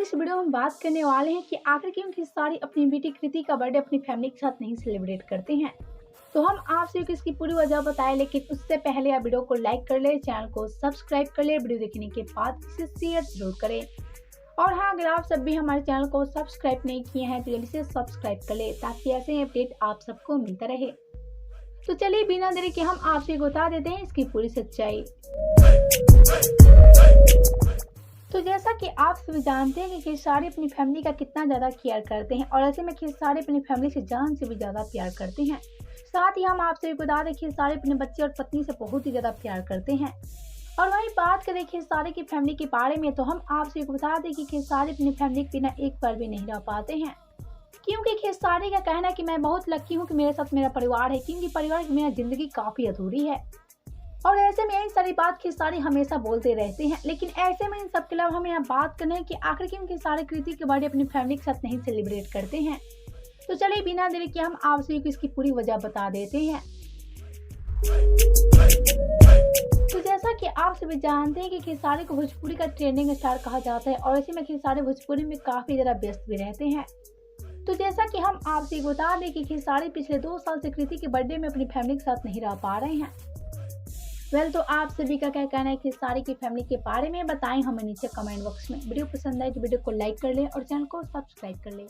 इस वीडियो में हम बात करने वाले हैं कि आखिर क्यों खेसारी अपनी बेटी कृति का बर्थडे अपनी फैमिली के साथ नहीं सेलिब्रेट करते हैं। तो हम आपसे इसकी पूरी वजह बताएं, लेकिन उससे पहले आप वीडियो को लाइक कर ले, चैनल को सब्सक्राइब कर ले, वीडियो देखने के बाद इसे शेयर जरूर करें। और हाँ, अगर आप सब भी हमारे चैनल को सब्सक्राइब नहीं किए हैं तो जल्दी से सब्सक्राइब कर ले, ताकि ऐसे अपडेट आप सबको मिलता रहे। तो चलिए बिना देरी के हम आपसे बता देते हैं इसकी पूरी सच्चाई। तो जैसा कि आप सभी जानते हैं कि खेसारी अपनी फैमिली का कितना ज़्यादा केयर करते हैं, और ऐसे में खेसारी अपनी फैमिली से जान से भी ज़्यादा प्यार करते हैं। साथ ही हम आपसे बता दें खेसारी अपने बच्चे और पत्नी से बहुत ही ज़्यादा प्यार करते हैं। और वहीं बात करें खेसारी की फैमिली के बारे में, तो हम आपसे बता दें कि खेसारी अपनी फैमिली के बिना एक पल भी नहीं रह पाते हैं, क्योंकि खेसारी का कहना है कि मैं बहुत लकी हूँ कि मेरे साथ मेरा परिवार है, क्योंकि परिवार की मेरी ज़िंदगी काफ़ी अधूरी है। और ऐसे में यही सारी बात खेसारी हमेशा बोलते रहते हैं। लेकिन ऐसे में इन सब के अलावा हमें यहाँ बात करना है कि आखिर क्यों खेसारी कृति के बर्थडे अपनी फैमिली के साथ नहीं सेलिब्रेट करते हैं। तो चलिए बिना देरी के हम आपसे इसकी पूरी वजह बता देते हैं। तो जैसा कि आप सभी जानते हैं कि खेसारी को भोजपुरी का ट्रेंडिंग स्टार कहा जाता है, और ऐसे में खेसारी भोजपुरी में काफी ज्यादा व्यस्त भी रहते हैं। तो जैसा कि हम आपसे बता दें कि खेसारी पिछले 2 साल से कृति के बर्थडे में अपनी फैमिली के साथ नहीं रह पा रहे हैं। तो आप सभी का क्या कहना है खेसारी की फैमिली के बारे में बताएं हमें नीचे कमेंट बॉक्स में। वीडियो पसंद आए तो वीडियो को लाइक कर लें और चैनल को सब्सक्राइब कर लें।